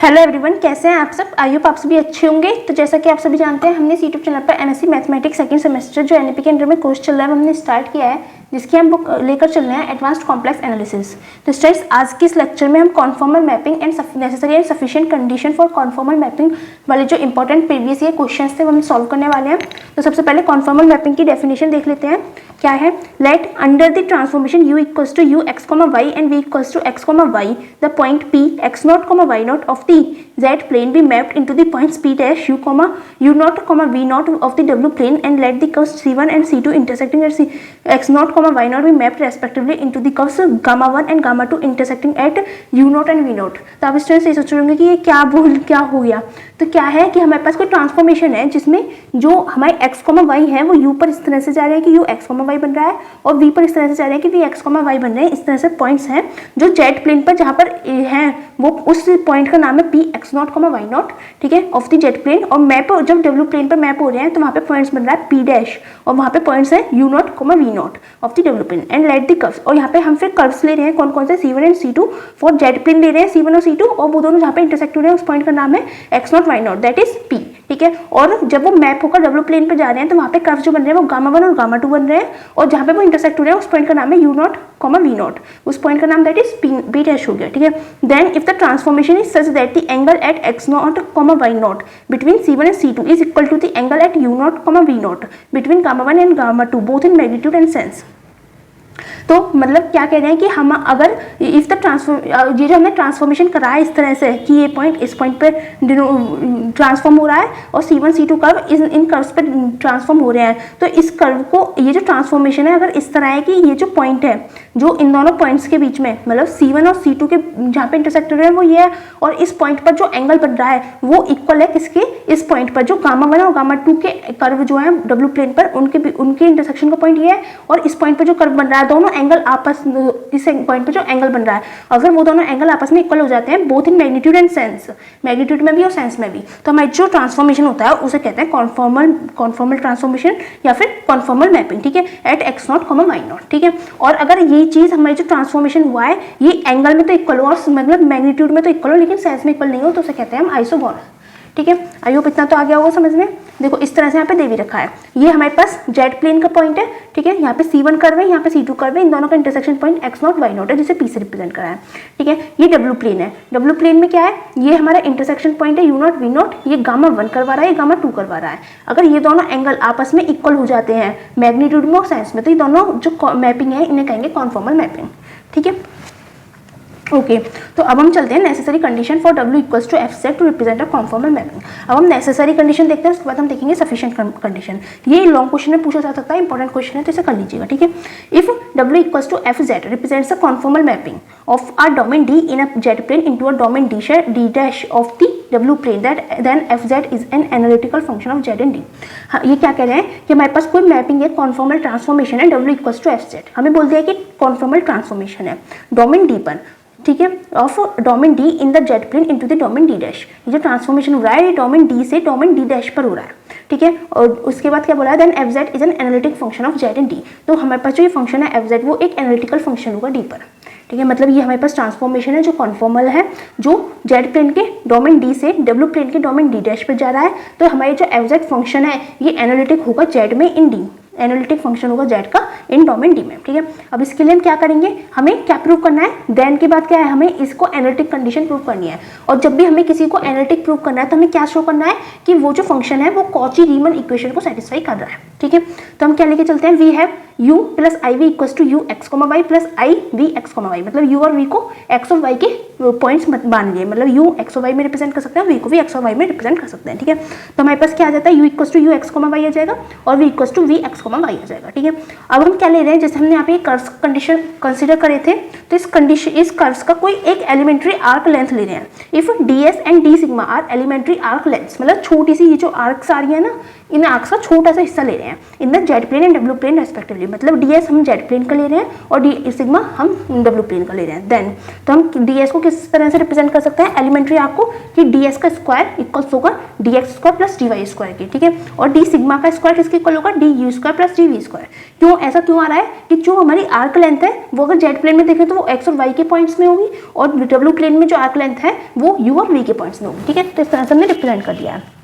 Hello everyone, कैसे हैं आप सब। आई होप आप सभी अच्छे होंगे। तो जैसा कि आप सभी जानते हैं, हमने यूट्यूब चैनल पर एमएससी मैथमेटिक्स सेकंड सेमेस्टर जो एनईपी के अंडर में कोर्स चल रहा है, हमने स्टार्ट किया है, जिसकी हम बुक लेकर चल रहे हैं एडवांस्ड कॉम्प्लेक्स एनालिसिस। तो स्टूडेंट्स, आज के इस लेक्चर में हम conformal mapping and necessary and sufficient condition for conformal mapping वाले जो इंपॉर्टेंट प्रीवियस ईयर क्वेश्चंस थे वो हम सॉल्व करने वाले हैं। तो सबसे पहले कॉन्फॉर्मल मैपिंग की डेफिनेशन देख लेते हैं। क्या है? Let under the transformation u equals to u x, y and v equals to x, y the point p x0, y0 of the z plane be mapped into the points p dash u, u0, v0 of the w plane and let the curves c1 and c2 intersecting at x0, y0 be mapped respectively into the curves gamma 1 and gamma 2 intersecting at u0 and v0। तो आप students ये सोच रहे होंगे कि ये क्या हो गया। तो क्या है कि हमारे पास कोई ट्रांसफॉर्मेशन है जिसमें जो हमारे x, y है वो u पर इस तरह से जा रहे हैं कि u x, y बन रहा है, और v पर इस तरह से जा रहे हैं कि v x, y बन रहे हैं। इस तरह से पॉइंट्स हैं जो जेड प्लेन पर जहाँ पर हैं वो उस पॉइंट का नाम है p x0, y0, ठीक है, ऑफ द जेड प्लेन। और मैप जब w प्लेन पर मैप हो रहे हैं तो वहाँ पे पॉइंट्स बन रहा है p डैश, और वहाँ पे पॉइंट्स है u0, v0 of the w plane and let the curves. और यहाँ पे हम फिर कर्व्स ले रहे हैं कौन कौन से, c1 and c2 for Z plane ले रहे हैं, c1 और c2, और वो दोनों जहाँ पे इंटरसेक्ट हो रहे हैं उस पॉइंट का नाम है x0, y0, that is p, ठीक है। और जब वो मैप होकर डब्ल्यू प्लेन पर जा रहे हैं तो वहाँ पे कर्व जो बन रहे हैं वो गामा 1 और गामा 2 बन रहे हैं, और जहाँ पे वो इंटरसेक्ट हो रहे हैं उस पॉइंट का नाम है u0, v0, उस पॉइंट का नाम दैट इज p डैश हो गया, ठीक है। Then if the transformation is such that the angle at x0, y0 between c1 and c2 is equal to the angle at u0, v0 between gamma 1 and gamma 2 both in magnitude and sense. तो मतलब क्या कह रहे हैं कि हम अगर if the ये जो हमने ट्रांसफॉर्मेशन करा है इस तरह से कि ये पॉइंट इस पॉइंट पे ट्रांसफॉर्म हो रहा है और c1 c2 कर्व इन कर्व्स पे ट्रांसफॉर्म हो रहे हैं, तो इस कर्व को ये जो ट्रांसफॉर्मेशन है अगर इस तरह है कि ये जो पॉइंट है जो इन दोनों पॉइंट्स के बीच में मतलब c1 और c2 के जहाँ पे इंटरसेक्ट हो रहे हैं वो ये है, और इस पॉइंट पर जो एंगल बन रहा है वो इक्वल है किसके, इस पॉइंट पर जो गामा 1 और गामा 2 के कर्व जो है डब्ल्यू प्लेन पर उनके इंटरसेक्शन का पॉइंट ये है, और इस पॉइंट पर जो कर्व बन रहा है दोनों एंगल आपस इस पॉइंट पे जो एंगल बन रहा है अगर वो दोनों एंगल आपस में इक्वल हो जाते हैं both in magnitude and sense, magnitude में भी और सेंस में भी, तो हमारी जो ट्रांसफॉर्मेशन होता है उसे कहते हैं कॉन्फॉर्मल ट्रांसफॉर्मेशन या फिर कॉन्फॉर्मल मैपिंग, ठीक है, एट x0, y0, ठीक है। और अगर ये चीज हमारी जो ट्रांसफॉर्मेशन हुआ है ये एंगल में तो इक्वल हो और मतलब मैग्नीट्यूड में तो इक्वल हो लेकिन सेंस में इक्वल नहीं हो तो उसे कहते हैं हम आइसोगोनल, ठीक है। आई होप इतना तो आ गया होगा समझ में। देखो इस तरह से यहाँ पे दे भी रखा है, ये हमारे पास जेड प्लेन का पॉइंट है, ठीक है, यहाँ पे c1 कर्व है, यहाँ पे c2 कर्व है, इन दोनों का इंटरसेक्शन पॉइंट x0, y0 है जिसे p से रिप्रेजेंट करा है, ठीक है। ये w प्लेन है, w प्लेन में क्या है, ये हमारा इंटरसेक्शन पॉइंट है u0, v0, ये गामा 1 करवा रहा है, ये गामा 2 करवा रहा है। अगर ये दोनों एंगल आपस में इक्वल हो जाते हैं मैग्नीट्यूड में और साइंस में तो ये दोनों जो मैपिंग है इन्हें कहेंगे कॉन्फॉर्मल मैपिंग, ठीक है। ओके तो अब हम चलते हैं necessary condition for W equals to F set to represent a conformal mapping. अब हम नेसेसरी कंडीशन देखते हैं, उसके बाद हम देखेंगे सफिशिएंट कंडीशन। ये लॉन्ग क्वेश्चन में पूछा जा सकता है, इंपॉर्टेंट क्वेश्चन है तो इसे कर लीजिएगा, ठीक है। If W equals to F Z represents a conformal mapping of a domain D in a Z plane into a domain D dash of the W plane then F Z is an analytical function of Z and D। हाँ, ये क्या कह रहे हैं कि हमारे पास कोई mapping है, कॉन्फॉर्मल ट्रांसफॉर्मेशन है W equals to F Z, हमें बोल दिया कि कॉन्फॉर्मल ट्रांसफॉर्मेशन है डोमेन D पर, ठीक है, of domain D in the Z plane into the domain D dash. ये जो ट्रांसफॉर्मेशन हो रहा है ये डोमेन D से डोमेन D डैश पर हो रहा है, ठीक है। और उसके बाद क्या बोला है, then F Z is an analytic function of Z and D। तो हमारे पास जो ये फंक्शन है एफ जेड वो एक एनालिटिकल फंक्शन होगा D पर, ठीक है। मतलब ये हमारे पास ट्रांसफॉर्मेशन है जो कॉन्फॉर्मल है, जो जेड प्लेन के डोमेन D से डब्ल्यू प्लेन के डोमेन D डैश पर जा रहा है। तो हमारे जो एफ जेड फंक्शन है ये एनालिटिक होगा जेड में इन D, एनालिटिक फंक्शन होगा जेड का इन डोमेन D में, ठीक है। अब इसके लिए हम क्या करेंगे, हमें क्या प्रूव करना है, देन के बाद क्या है, हमें इसको एनालिटिक कंडीशन प्रूव करनी है। और जब भी हमें किसी को एनालिटिक प्रूव करना है तो हमें क्या शो करना है कि वो जो फंक्शन है वो कॉची रीमन इक्वेशन को सेटिस्फाई कर रहा है, ठीक है। तो हम क्या लेके चलते हैं, we have u plus I V equals to u x, y plus I V x, y, मतलब u और v को x और y के पॉइंट्स मान लिए, मतलब u x और y में रिप्रेजेंट कर सकते हैं, v को भी x और y में रिप्रेजेंट कर सकते हैं, ठीक है। तो हमारे पास क्या आ जाता है, u equals to u x, y आ जाएगा और v equals to v x, y आ जाएगा, ठीक है। अब हम क्या ले रहे हैं, जैसे हमने यहाँ पे कर्व्स कंडीशन कंसीडर करे थे तो इस कर्व्स का कोई एक एलिमेंट्री आर्क लेंथ ले रहे हैं। If ds and d sigma are elementary arc lengths, मतलब छोटी सी ये जो आर्क्स आ रही है ना, इन आर्क्स का छोटा सा हिस्सा ले रहे हैं in the Z plane and W plane respectively, मतलब ds हम जेड प्लेन का ले रहे हैं और डी सिग्मा हम डब्ल्यू प्लेन का ले रहे हैं। देन तो हम ds को किस तरह से रिप्रेजेंट कर सकते हैं एलिमेंट्री आपको कि ds का स्क्वायर इक्वल्स होगा dx square plus dy square के, ठीक है। और डी सिग्मा का स्क्वायर किसके इक्वल होगा du square plus dv square. क्यों ऐसा क्यों आ रहा है कि जो हमारी आर्क लेंथ है वो अगर जेड प्लेन में देखें तो वो x और y के पॉइंट्स में होगी और डब्ल्यू प्लेन में जो आर्क लेंथ है वो u और v के पॉइंट्स में होगी, ठीक है। तो इस तरह से हमने रिप्रेजेंट कर दिया है।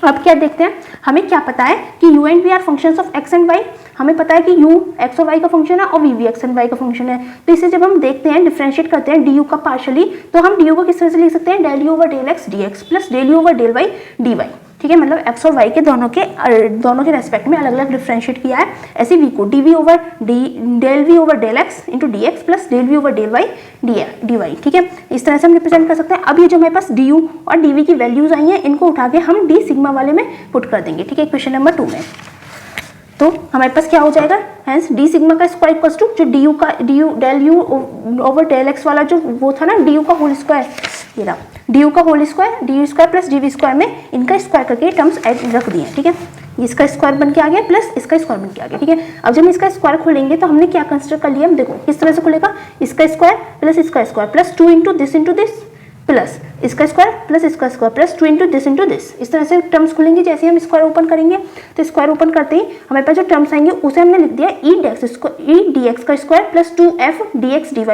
अब क्या देखते हैं, हमें क्या पता है कि u and v are functions of x and y। हमें पता है कि u x और y का फंक्शन है और v भी x एंड y का फंक्शन है। तो इसे जब हम देखते हैं डिफरेंशिएट करते हैं du का पार्शियली, तो हम du को किस तरह से लिख सकते हैं del u over del x dx plus del u over del y dy, ठीक है। मतलब x और y के दोनों के रेस्पेक्ट में अलग अलग डिफरेंशिएट किया है। ऐसे v को dv over del v over del x into dx plus del v over del y dy, ठीक है। इस तरह से हम रिप्रेजेंट कर सकते हैं। अब ये जो हमारे पास du और dv की वैल्यूज आई हैं इनको उठा के हम d सिग्मा वाले में पुट कर देंगे, ठीक है, क्वेश्चन नंबर 2 में। तो हमारे पास क्या हो जाएगा, हेंस डी सिग्मा का स्क्वायर इक्वल्स टू जो D del you over del X वाला जो वो था ना डी का होल स्क्वायर, ये रहा डी का whole square D square plus D square में इनका स्क्वायर करके टर्म्स रख दिए, ठीक है। इसका स्क्वायर बन के आ गया प्लस इसका स्क्वायर बन के आ गया, ठीक है। अब जब हम इसका स्क्वायर खोलेंगे तो हमने क्या कंसिडर कर लिया, हम देखो किस तरह से खुलेगा, इसका square plus 2 into this plus इसका स्क्वायर प्लस 2 इंटू दिस। इस तरह से टर्म्स खुलेंगे। जैसे हम स्क्वायर ओपन करेंगे तो स्क्वायर ओपन करते ही हमारे पास जो टर्म्स आएंगे उसे हमने लिख दिया ई डी एक्स का square plus 2f dx dy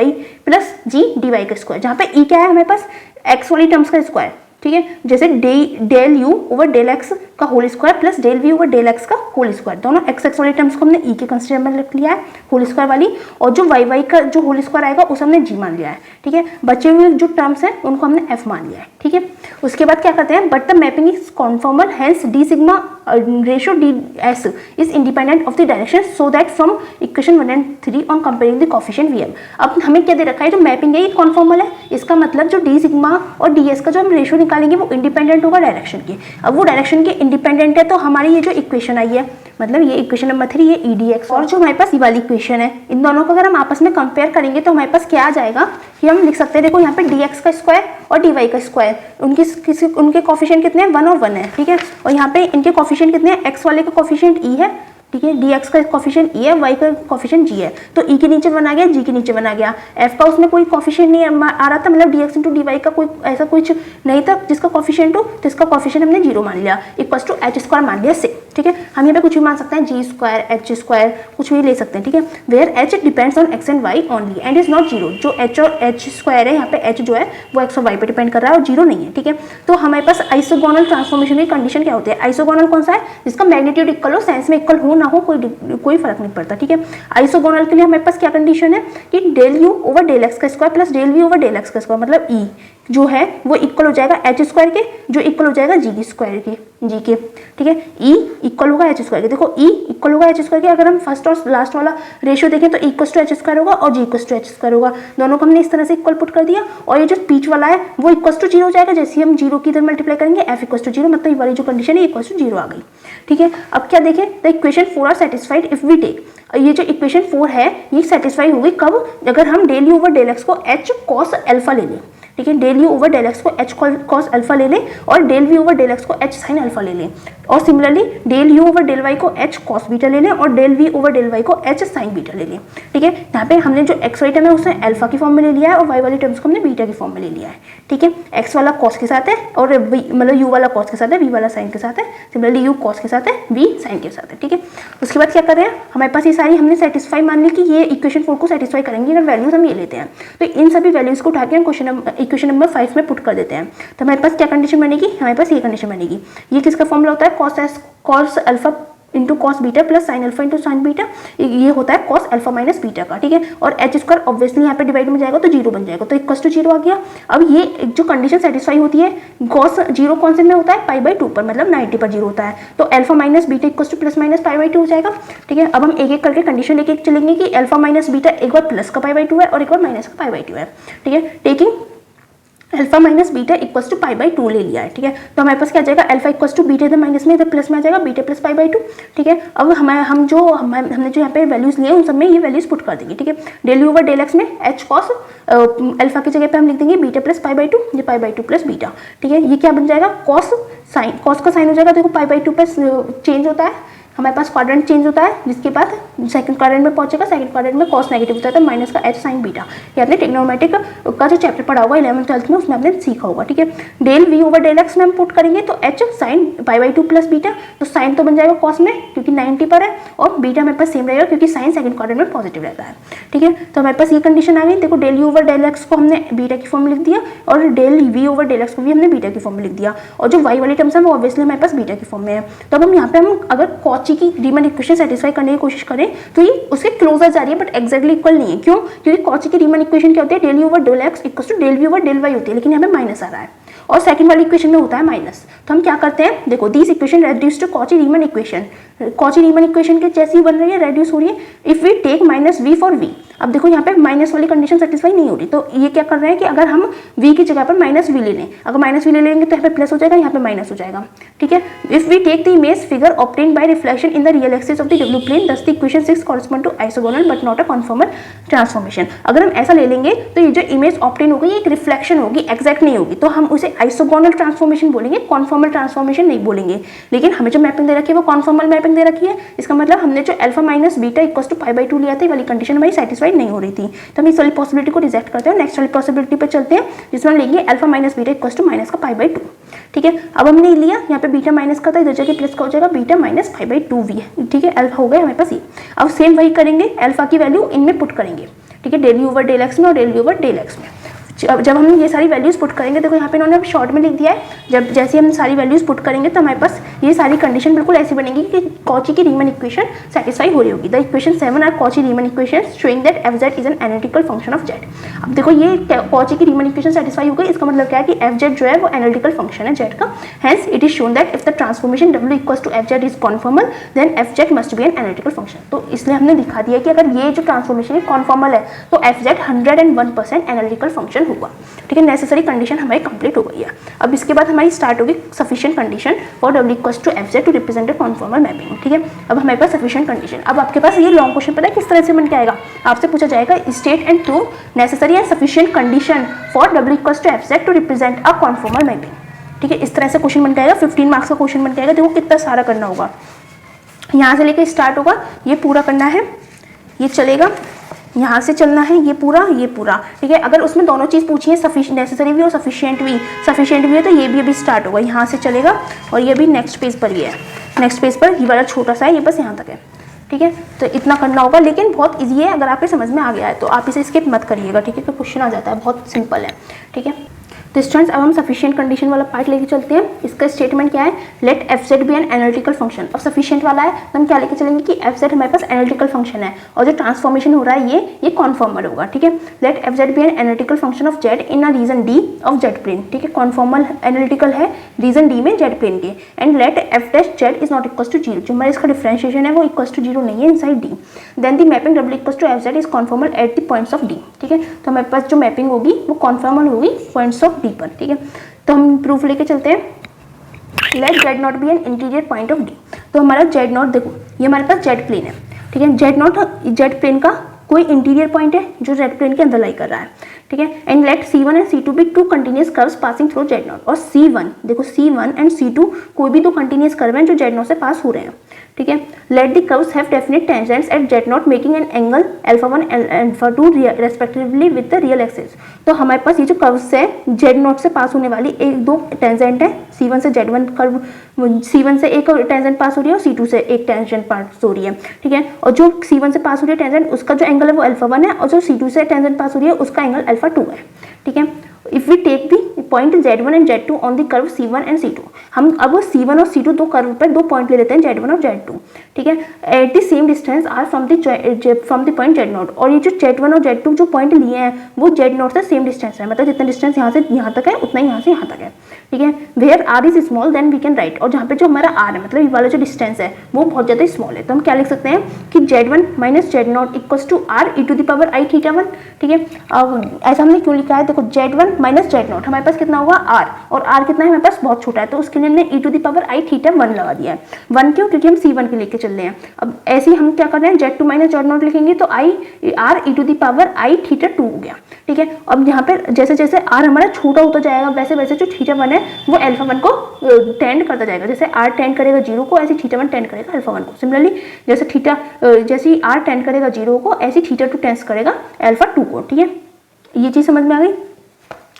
plus g dy का स्क्वायर, जहाँ पे ई क्या है हमारे पास x वाली टर्म्स का स्क्वायर, ठीक है। जैसे del you over del x का whole square plus del we over del x का होल स्क्वायर, दोनों एक्स वाली टर्म्स को हमने ई के कंसिडर में रख लिया है होल स्क्वायर वाली, और जो वाई का जो होल स्क्वायर आएगा उसे हमने जी मान लिया है, ठीक है। बचे हुए जो टर्म्स हैं उनको हमने एफ मान लिया है, ठीक है। उसके बाद क्या करते हैं, but the mapping is conformal, hence D sigma ratio D S is independent of the direction so that from equation 1 and 3 on comparing the coefficient V M. अब हमें क्या दे रखा है, जो मैपिंग है ये कॉन्फॉर्मल है, इसका मतलब जो डी सिग्मा और डी एस का जो हम रेशियो निकालेंगे वो इंडिपेंडेंट होगा डायरेक्शन के। अब वो डायरेक्शन के इंडिपेंडेंट है तो हमारी ये जो इक्वेशन आई है, मतलब ये इक्वेशन नंबर 3 ये ई डी एक्स और जो हमारे पास ये वाली इक्वेशन है, इन दोनों को अगर हम आपस में कंपेयर करेंगे तो हमारे पास क्या आ जाएगा कि हम लिख सकते हैं, देखो यहाँ पे डी एक्स का स्क्वायर और डी वाई का स्क्वायर, उनके कोफिशिएंट कितने हैं 1 और 1 है, ठीक है। और यहाँ पे इनके कोफिशिएंट कितने हैं, एक्स वाले का कोफिशिएंट ई है, ठीक है, डी एक्स का कोफिशिएंट ई है, वाई का कोफिशिएंट जी है। तो ई के नीचे 1 आ गया, जी के नीचे 1 आ गया, एफ का उसमें कोई कोफिशिएंट नहीं आ रहा था, मतलब D X into D Y का कोई ऐसा कुछ नहीं था जिसका कोफिशिएंट हो, तो इसका कोफिशिएंट हमने 0 मान लिया, इक्वल्स टू एच स्क्वायर मान लिया से, ठीक है। हम यहाँ पे कुछ भी मान सकते हैं, जी स्क्वायर एच स्क्वायर कुछ भी ले सकते हैं, ठीक है। Where H depends on X and Y only and is not 0। जो एच और एच स्क्वायर है यहाँ पे एच जो है वो एक्स और वाई पे डिपेंड कर रहा है और 0 नहीं है, ठीक है। तो हमारे पास आइसोगोनल ट्रांसफॉर्मेशन की कंडीशन क्या होती है, आइसोगोनल कौन सा है, जिसका मैग्नीट्यूड इक्वल हो, साइंस में इक्वल हो ना हो कोई फर्क नहीं पड़ता, ठीक है। आइसोगोनल के लिए हमारे पास क्या कंडीशन है कि del you over del x का square plus del we over del x का स्क्वायर, मतलब ई जो है वो इक्वल हो जाएगा एच स्क्वायर के, जो इक्वल हो जाएगा जी स्क्वायर के, जी के, ठीक है। ई इक्वल होगा एच स्क्वायर के, देखो ई इक्वल होगा एच स्क्वायर के। अगर हम फर्स्ट और लास्ट वाला रेशियो देखें तो इक्वल टू एच स्क्वायर होगा और जी इक्वल टू एच स्क्वायर होगा, दोनों को हमने इस तरह से इक्वल पुट कर दिया। और ये जो बीच वाला है वो इक्वल टू 0 हो जाएगा, जैसे हम 0 की इधर मल्टीप्लाई करेंगे एफ इक्वल टू 0, मतलब ये वाली जो कंडीशन है इक्वल टू 0 आ गई, ठीक है। अब क्या देखें, the equation 4 are satisfied if we take, ये जो इक्वेशन 4 है ये सेटिस्फाई होगी कब, अगर हम del you over del X को एच कॉस अल्फा ले लें, ठीक है। Del you over del X को एच कॉस अल्फा ले लें और del we over del X को एच साइन अल्फा ले लें, और similarly del you over del Y को एच कॉस बीटा ले लें और del we over del Y को एच साइन बीटा ले लें, ठीक है। यहाँ पे हमने जो एक्स वाली टर्म है उसे अल्फा की फॉर्म में ले लिया है और वाई वाली टर्म्स को हमने बीटा की फॉर्म में ले लिया है, ठीक है। एक्स वाला कॉस के साथ है और मतलब यू वाला कॉस के साथ है, वी वाला साइन के साथ है, सिमिलरली यू कॉस के साथ है, वी साइन के साथ है, ठीक है। उसके बाद क्या कर रहे हैं, हमारे पास ये सारी हमने सेटिस्फाई मान ली कि ये इक्वेशन 4 को सेटिस्फाई करेंगे अगर वैल्यूज हम ये लेते हैं, तो इन सभी वैल्यूज को उठा के हम इक्वेशन नंबर 5 में पुट कर देते हैं। तो हमारे पास क्या कंडीशन बनेगी, हमारे पास ये कंडीशन बनेगी, ये किसका फॉर्मूला होता है, cos alpha into cos beta plus sine alpha into sine beta, ये होता है कॉस अल्फा माइनस बीटा का, ठीक है। और एच स्क्वायर ऑब्वियसली यहाँ पे डिवाइड में जाएगा तो 0 बन जाएगा, तो इक्वल टू 0 आ गया। अब ये जो कंडीशन सेटिस्फाई होती है, कॉस 0 कौन से में होता है, π/2 पर, मतलब 90 पर 0 होता है, तो alpha minus beta equal to plus minus π/2 हो जाएगा, ठीक है। अब हम एक एक करके कंडीशन लेके चलेंगे कि अल्फा माइनस बीटा एक बार प्लस का π/2 है और एक बार माइनस का π/2 है, ठीक है। Taking alpha minus beta equals to π/2 ले लिया है, ठीक है। तो हमारे पास क्या आ जाएगा, अल्फा इक्वल्स टू बीटा इधर माइनस में इधर प्लस में आ जाएगा, बीटा प्लस π/2, ठीक है। अब हमने जो यहाँ पे वैल्यूज लिए उन सब में ये वैल्यूज पुट कर देंगे, ठीक है। Del you over del X में एच कॉस अल्फा की जगह पे हम लिख देंगे बीटा प्लस π/2, ये π/2 प्लस बीटा, ठीक है। ये क्या बन जाएगा, कॉस का साइन हो जाएगा, देखो π/2 पर चेंज होता है, हमारे पास क्वाड्रेंट चेंज होता है, जिसके बाद सेकंड क्वाड्रेंट में पहुंचेगा, सेकंड क्वाड्रेंट में कॉस नेगेटिव होता है, तो माइनस का एच साइन बीटा। ये आपने ट्रिग्नोमेट्रिक का जो चैप्टर पढ़ा होगा 11th 12th में, उसमें आपने सीखा होगा, ठीक है। Del we over del X में हम पुट करेंगे तो एच साइन पाई/2 प्लस बीटा, तो साइन तो बन जाएगा कॉस में क्योंकि 90 पर है, और बीटा हमारे पास सेम रहेगा क्योंकि साइन सेकंड क्वाड्रेंट में पॉजिटिव रहता है, ठीक है। तो हमारे पास ये कंडीशन आ गई। देखो del you over del X को हमने बीटा की फॉर्म में लिख दिया, और del we over del X को भी हमने बीटा की फॉर्म में लिख दिया, और जो वाई वाली टर्म्स है वो ऑब्वियसली हमारे पास बीटा की फॉर्म में है। तो अब हम यहाँ पे हम अगर कॉची की रीमन इक्वेशन सेटिस्फाई करने की कोशिश करें तो ये उसके क्लोजर जा रही है, बट एक्जैक्टली इक्वल नहीं है। क्यों? क्योंकि कॉची की रीमन इक्वेशन क्या होती है, del you over del X equals to del we over del Y होती है, लेकिन यहाँ पे माइनस आ रहा है, और सेकंड वाली इक्वेशन में होता है माइनस। तो हम क्या करते हैं, देखो this equation reduce to Cauchy Riemann equation, Cauchy Riemann equation के जैसी बन रही है, रेड्यूस हो रही है। If we take minus v for v, अब देखो यहाँ पे माइनस वाली कंडीशन सेटिस्फाई नहीं हो रही, तो ये क्या कर रहे हैं कि अगर हम v की जगह पर माइनस वी ले लें, अगर माइनस वी ले लेंगे तो यहाँ पे प्लस हो जाएगा, यहाँ पे माइनस हो जाएगा, ठीक है। If we take the image figure obtained by reflection in the real axis of the W plane, thus the equation 6 correspond to isogonal but not a conformal transformation. अगर हम ऐसा ले लेंगे तो ये जो इमेज ऑब्टेन होगी ये एक रिफ्लेक्शन होगी, एग्जैक्ट नहीं होगी, तो हम उसे आइसोगोनल ट्रांसफॉर्मेशन बोलेंगे, कॉन्फॉर्मल ट्रांसफॉर्मेशन नहीं बोलेंगे। लेकिन हमें जो मैपिंग दे रखी है वो कॉन्फॉर्मल मैपिंग दे रखी है, इसका मतलब हमने जो alpha minus beta equals to पाई/2 लिया था, ये वाली कंडीशन हमारी सेटिस्फाइड नहीं हो रही थी, तो हम इस वाली पॉसिबिलिटी को रिजेक्ट करते हैं। नेक्स्ट वाली पॉसिबिलिटी पे चलते हैं, जिसमें हम लेंगे alpha minus beta equals to minus का पाई/2, ठीक है। अब हमने लिया यहाँ पे बीटा माइनस का था, इधर जगह प्लस का हो जाएगा, बीटा माइनस पाई/2 वी है, ठीक है। अल्फा हो गया हमारे पास ये। अब सेम वही करेंगे, अल्फा की वैल्यू इनमें पुट करेंगे, ठीक है, del you over del X में और del you over del X में। जब हम ये सारी वैल्यूज पुट करेंगे, देखो यहाँ पे इन्होंने शॉर्ट में लिख दिया है, जब जैसे हम सारी वैल्यूज पुट करेंगे तो हमारे पास ये सारी कंडीशन बिल्कुल ऐसी बनेगी कि कॉची की रीमन इक्वेशन सेटिस्फाई हो रही होगी। The equation 7 are Cauchy Riemann equation showing that f Z is an analytical function of z. अब देखो ये कॉची की रीमन इक्वेशन सेटिस्फाई हो गई, इसका मतलब क्या है कि एफ जेड जो है वो एनालिटिकल फंक्शन है जेड का। Hence it is shown that if the transformation W equals to F Z is conformal then F Z must be an analytical function. तो इसलिए हमने दिखा दिया कि अगर ये जो ट्रांसफॉर्मेशन कॉन्फॉर्मल है तो एफ जेड 101% एनालिटिकल फंक्शन होगा, ठीक है। नेसेसरी कंडीशन हमारी कंप्लीट हो गई है। अब इसके बाद हमारी स्टार्ट होगी sufficient condition for W equals to F Z to represent a conformal mapping, ठीक है। अब हमारे पास सफिशिएंट कंडीशन, अब आपके पास ये लॉन्ग क्वेश्चन पता है किस तरह से बन के आएगा, आपसे पूछा जाएगा state and prove necessary and sufficient condition for W equals to F Z to represent a conformal mapping, ठीक है। इस तरह से क्वेश्चन बन के आएगा, 15 मार्क्स का क्वेश्चन बन के आएगा। देखो कितना सारा करना होगा, यहाँ से लेकर स्टार्ट होगा, ये पूरा करना है, ये चलेगा, यहाँ से चलना है, ये पूरा, ठीक है। अगर उसमें दोनों चीज़ पूछी है, नेसेसरी भी और सफिशिएंट भी है, तो ये भी अभी स्टार्ट होगा, यहाँ से चलेगा, और ये भी नेक्स्ट पेज पर ही है, नेक्स्ट पेज पर ये वाला छोटा सा है, ये बस यहाँ तक है, ठीक है। तो इतना करना होगा, लेकिन बहुत ईजी है, अगर आपके समझ में आ गया है तो आप इसे स्किप मत करिएगा, ठीक है, तो क्वेश्चन आ जाता है, बहुत सिंपल है, ठीक है। तो स्टूडेंट्स अब हम सफिशिएंट कंडीशन वाला पार्ट लेके चलते हैं। इसका स्टेटमेंट क्या है, let F Z be an analytical function. अब सफिशिएंट वाला है तो हम क्या लेके चलेंगे कि एफ जेड हमारे पास एनालिटिकल फंक्शन है, और जो ट्रांसफॉर्मेशन हो रहा है ये कॉन्फॉर्मल होगा, ठीक है। Let F Z be an analytical function of Z in a region D of Z plane, ठीक है। कॉन्फॉर्मल एनालिटिकल है रीजन डी में जेड प्लेन के, and let F dash Z is not equal to 0, जो हमारा इसका differentiation है वो इक्वल टू 0 नहीं है inside D. Then the mapping W equal to F Z is conformal at the points of D, ठीक है। तो हमारे पास जो मैपिंग होगी वो कॉन्फॉर्मल होगी पॉइंट्स ऑफ डी पर, ठीक है। तो हम प्रूफ लेके चलते हैं, let Z not be an interior point of D. तो हमारा जेड नॉट, देखो ये हमारे पास जेड प्लेन है, ठीक है। जेड नॉट जेड प्लेन का कोई इंटीरियर पॉइंट है जो जेड प्लेन के अंदर लाई कर रहा है, ठीक है। And let C1 and C2 be two continuous curves passing through Z not, और C1 देखो C1 एंड C2 कोई भी दो कंटिन्यूस कर्व हैं जो जेड नॉट से पास हो रहे हैं, ठीक है। Late the curves have definite tangents at z not making an angle alpha 1 and alpha 2 respectively with the real axis. तो हमारे पास ये जो कर्व्स है जेड नॉट से पास होने वाली एक दो टेंजेंट है, C1 से Z1 कर्व, C1 से एक टेंजेंट पास हो रही है और C2 से एक टेंजेंट पास हो रही है, ठीक है। और जो C1 से पास हो रही है टेंजेंट, उसका जो एंगल है वो अल्फा 1 है, और जो C2 से टेंजेंट पास हो रही है उसका एंगल अल्फा 2 है, ठीक है। If we take the point Z1 and Z2 on the curve C1 and C2, हम अब C1 और C2 दो कर्व पर दो पॉइंट ले लेते हैं Z1 और Z2, ठीक है। At the same distance R from the point Z0, और ये जो Z1 और Z2 जो पॉइंट लिए हैं वो Z0 से सेम डिस्टेंस है, मतलब जितना डिस्टेंस यहाँ से यहाँ तक है उतना ही यहाँ से यहाँ तक है, ठीक है। Where R is small then we can write, और जहाँ पे जो हमारा आर है मतलब ये वाला जो डिस्टेंस है वो बहुत ज़्यादा स्मॉल है, तो हम क्या लिख सकते हैं कि Z1 minus Z0 equals to R e to the power I theta 1, ठीक है। अब ऐसा हमने क्यों लिखा है, देखो Z1 माइनस जेड नॉट, हमारे पास कितना होगा r, और r कितना है हमारे पास बहुत छोटा है, तो उसके लिए हमने e to the power i theta 1 लगा दिया है। 1 क्यों? क्योंकि हम c1 के लेके चल रहे हैं। अब ऐसे ही हम क्या कर रहे हैं, z2 माइनस जेड नॉट लिखेंगे तो r e to the power i theta 2 हो गया। ठीक है, अब यहाँ पे जैसे जैसे r हमारा छोटा होता जाएगा वैसे वैसे जो थीटा 1 है वो अल्फा 1 को टेंड करता जाएगा। जैसे r टेंड करेगा 0 को, ऐसे थीटा 1 टेंड करेगा अल्फा 1 को। सिमिलरली जैसे जैसे r टेंड करेगा 0 को, ऐसे थीटा 2 टेंड करेगा अल्फा 2 को। ठीक है, ये चीज समझ में आ गई।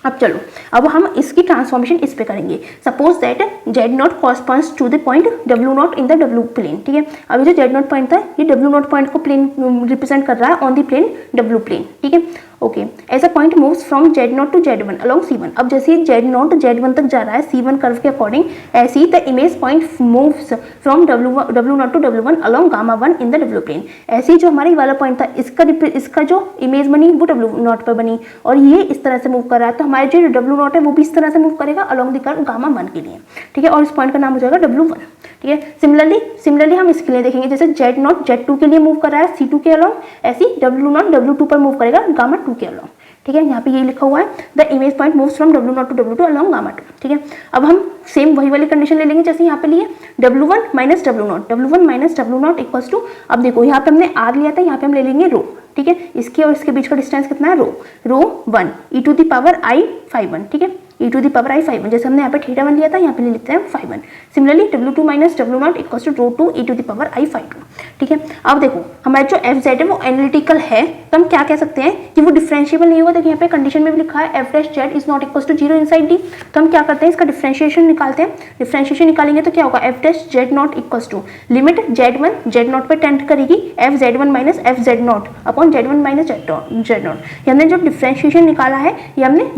अब चलो, अब हम इसकी ट्रांसफॉर्मेशन इस पे करेंगे। Suppose that Z not corresponds to the point W not in the W plane. ठीक है, अभी जो जेड नॉट पॉइंट था ये डब्ल्यू नॉट पॉइंट को प्लेन रिप्रेजेंट कर रहा है on the plane W plane. ठीक है, okay, as a point moves from Z not to Z one along C one. अब जैसे जेड नॉट जेड वन तक जा रहा है सी वन कर्व के अकॉर्डिंग, ऐसे ही the image point moves from W naught to W one along gamma one in the W plane. ऐसे ही जो हमारा वाला पॉइंट था इसका जो इमेज बनी वो डब्ल्यू नॉट पर बनी, और ये इस तरह से मूव कर रहा है, तो हमारे जो डब्ल्यू नॉट है वो भी इस तरह से मूव करेगा along the curve gamma one के लिए। ठीक है, और इस पॉइंट का नाम हो जाएगा डब्ल्यू वन। ठीक है, सिमिलरली हम इसके लिए देखेंगे, जैसे जेड नॉट जेड टू के लिए मूव कर रहा है सी टू के अलॉन्ग, ऐसे ही डब्ल्यू नॉट डब्ल्यू टू पर मूव करेगा गामा टू के अलॉन्ग। ठीक है, यहाँ पे ये लिखा हुआ है the image point moves from W naught to W two along gamma two. ठीक है, अब हम सेम वही वाली कंडीशन ले लेंगे जैसे यहाँ पे लिए डब्ल्यू वन माइनस डब्ल्यू नॉट इक्वल्स टू, अब देखो यहाँ पे हमने आर लिया था, यहाँ पे हम ले लेंगे रो। ठीक है, इसके और इसके बीच का डिस्टेंस कितना है, rho 1 e to the power i phi 1। ठीक है, e to the power i phi 1, जैसे हमने यहाँ पे थीटा 1 लिया था यहाँ पे ले लेते हैं phi 1। सिमिलरली w2 माइनस डब्ल्यू naught equals to rho 2 e to the power i phi 2। ठीक है, अब देखो हमारा जो एफ जेड है वो एनालिटिकल है, तो हम क्या कह सकते हैं कि वो डिफरेंशिएबल नहीं होगा। देखिए यहाँ पे कंडीशन में भी लिखा है f dash Z is not equals to 0 inside D, तो हम क्या करते हैं इसका डिफरेंशिएशन निकालते हैं। डिफरेंशिएशन निकालेंगे तो क्या होगा, f dash z naught equals to limit z one z naught पर टेंड करेगी f z one minus f z naught upon z one minus z naught. हमने जो डिफरेंशिएशन निकाला है ये हमने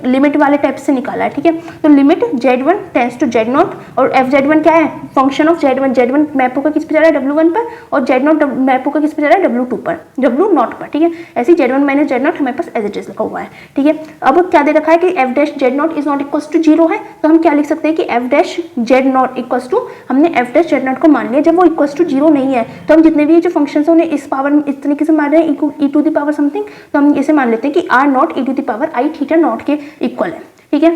लिमिट वाले टाइप से निकाला है। ठीक है, तो limit z one tends to z not, और एफ जेड वन क्या है, function of z one map होकर किस पे जा रहा है डब्ल्यू वन पर, और जेड नॉट मैप होकर किस पे जा रहा है डब्ल्यू टू पर, डब्ल्यू नॉट पर। ठीक है, ऐसे Z one minus z not हमारे पास एज इट इज लिखा हुआ है। ठीक है, अब क्या दे रखा है कि f dash z naught is not equals to 0 है, तो हम क्या लिख सकते हैं कि f dash z naught equals to, हमने एफ डैश जेड नॉट को मान लिया, जब वो इक्वल्स टू 0 नहीं है तो हम जितने भी जो फंक्शन उन्हें इस पावर इस तरीके से मान रहे हैं e to the power something, तो हम इसे मान लेते हैं कि r naught e to the power i theta naught के इक्वल है। ठीक है,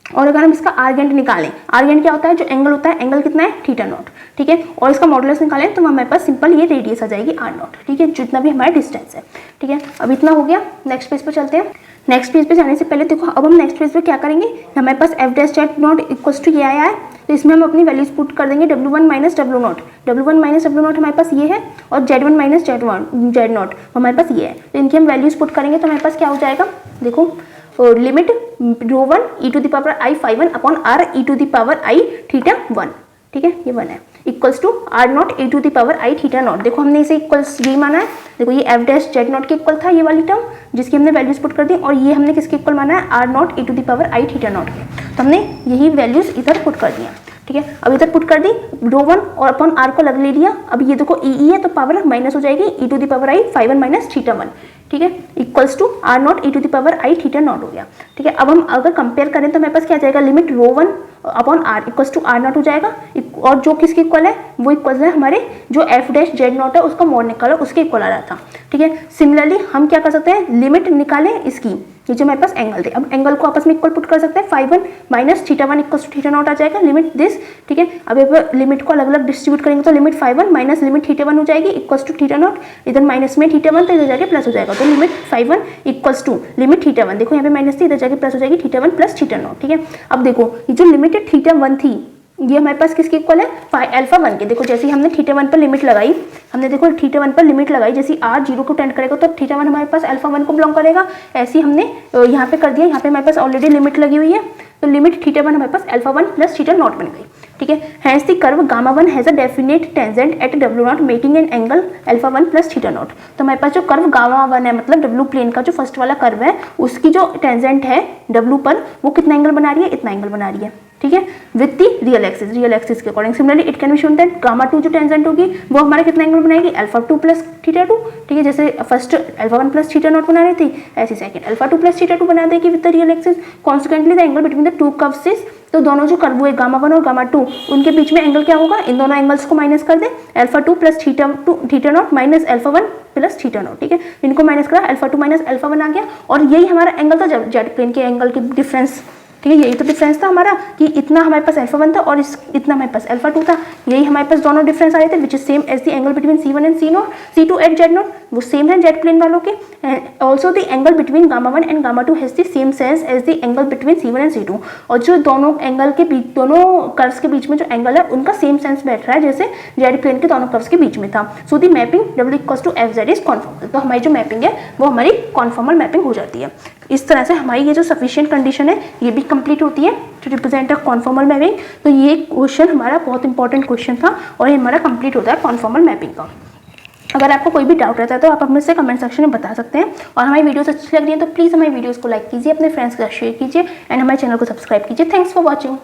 और अगर हम इसका आर्गेंट निकालें, आर्गेंट क्या होता है, जो एंगल होता है, एंगल कितना है थीटा नॉट। ठीक है, और इसका मॉडुलस निकालें तो हमारे पास सिंपल ये रेडियस आ जाएगी आर नॉट। ठीक है, जितना भी हमारा डिस्टेंस है। ठीक है, अब इतना हो गया, नेक्स्ट पेज पे चलते हैं। नेक्स्ट पेज पे जाने से पहले देखो अब हम नेक्स्ट पेज पे क्या करेंगे, हमारे पास f dash z naught equals to ये आया है, तो इसमें हम अपनी वैल्यूज पुट कर देंगे डब्ल्यू वन माइनस डब्ल्यू नॉट हमारे पास ये है, और Z one minus z not हमारे पास ये है, तो इनकी हम वैल्यूज पुट करेंगे तो हमारे पास क्या हो जाएगा, देखो limit rho one e to the power i phi 1 upon r e to the power i theta 1। ठीक है, ये 1 है equals to r naught e to the power i theta naught. देखो हमने इसे इक्वल्स यही माना है, देखो ये एफ डैश जेड नॉट के इक्वल था ये वाली टर्म जिसकी हमने वैल्यूज पुट कर दी, और ये हमने किसके इक्वल माना है, r naught e to the power i theta naught के, तो हमने यही वैल्यूज इधर पुट कर दिया। ठीक है, अब इधर पुट कर दी, रो वन और अपॉन आर को अलग ले लिया, अब ये देखो ई है तो पावर माइनस हो जाएगी e to the power i phi 1 minus theta 1। ठीक है, equals to r naught e to the power i theta naught हो गया। ठीक है, अब हम अगर कंपेयर करें तो हमारे पास क्या जाएगा, limit rho one upon r equals to r naught हो जाएगा, और जो किसके इक्वल है, वो इक्वल है हमारे जो एफ डैश जेड नॉट है उसका मॉड निकाला उसके इक्वल आ रहा था। ठीक है, सिमिलरली हम क्या कर सकते हैं, लिमिट निकालें इसकी, ये जो हमारे पास एंगल थे, अब एंगल को आपस में इक्वल पुट कर सकते हैं, phi 1 minus theta 1 equals to theta naught आ जाएगा, लिमिट दिस। ठीक है, अब लिमिट को अलग अलग डिस्ट्रीब्यूट करेंगे तो limit phi 1 minus limit theta 1 हो जाएगी इक्वल्स टू थीटा नॉट, इधर माइनस में थीटा 1 तो इधर जाके प्लस हो जाएगा, तो limit phi 1 equals to limit theta 1, देखो यहाँ पे माइनस थी इधर जाके प्लस हो जाएगी थीटा 1 प्लस थीटा नॉट। ठीक है, अब देखो ये जो लिमिट थीटा 1 थी ये हमारे पास किसके इक्वल है, अल्फा 1 के। देखो जैसे ही हमने थीटा 1 पर लिमिट लगाई, हमने देखो थीटा 1 पर लिमिट लगाई, जैसे आर 0 को टेंड करेगा तो थीटा 1 हमारे पास अल्फा 1 को बिलोंग करेगा, ऐसे ही हमने यहाँ पे कर दिया, यहाँ पे हमारे पास ऑलरेडी लिमिट लगी हुई है, तो लिमिट थीटा 1 हमारे पास अल्फा 1 प्लस थीटा नॉट बन गई। ठीक है, hence the curve gamma 1 has a definite tangent at डब्ल्यू naught making an angle alpha 1 plus theta naught. तो हमारे पास जो कर्व गामा 1 है, मतलब डब्ल्यू प्लेन का जो फर्स्ट वाला कर्व है, उसकी जो टेंजेंट है डब्ल्यू पर वो कितना एंगल बना रही है, इतना एंगल बना रही है। ठीक है, विद द रियल एक्सिस के according. Similarly it can be shown that gamma 2 जो टेंजेंट होगी वो हमारा कितना एंगल बनाएगी, अल्फा 2 प्लस थीटा 2। ठीक है, जैसे first alpha 1 plus theta not बना रही थी, ऐसे सेकंड अल्फा 2 प्लस थीटा 2 बना देगी with the real axis. Consequently the angle between the two curves is तो दोनों जो कर्व हुए गामा 1 और गामा 2 उनके बीच में एंगल क्या होगा, इन दोनों एंगल्स को माइनस कर दे, alpha 2 plus theta naught minus alpha 1 plus theta naught, ठीक है, इनको माइनस करा, अल्फा 2 माइनस अल्फा 1 आ गया, और यही हमारा एंगल था जेड प्लेन के एंगल के डिफरेंस, ठीक है, यही तो डिफरेंस था हमारा कि इतना हमारे पास अल्फा 1 था और इतना हमारे पास अल्फा 2 था, यही हमारे पास दोनों डिफरेंस आ रहे थे, which is same as the angle between C1 and C2 at z naught, वो सेम है जेड प्लेन वालों के। Also the angle between gamma 1 and gamma 2 has the same sense as the angle between C1 and C2, और जो दोनों angle के बीच, दोनों curves के बीच में जो एंगल है उनका सेम सेंस बैठ रहा है जैसे जेड प्लेन के दोनों कर्व्स के बीच में था। So the mapping W=FZ is conformal, तो हमारी जो मैपिंग है वो हमारी कॉन्फॉर्मल मैपिंग हो जाती है। इस तरह से हमारी ये जो सफिशिएंट कंडीशन है ये भी कंप्लीट होती है to represent a conformal mapping. तो ये क्वेश्चन हमारा बहुत इंपॉर्टेंट क्वेश्चन था और ये हमारा कंप्लीट होता है कॉन्फॉर्मल मैपिंग का। अगर आपको कोई भी डाउट रहता है तो आप हमें से कमेंट सेक्शन में बता सकते हैं, और हमारी वीडियोस अच्छी लग रही है तो प्लीज़ हमारी वीडियोस को लाइक कीजिए, अपने फ्रेंड्स के साथ शेयर कीजिए एंड हमारे चैनल को सब्सक्राइब कीजिए। Thanks for watching.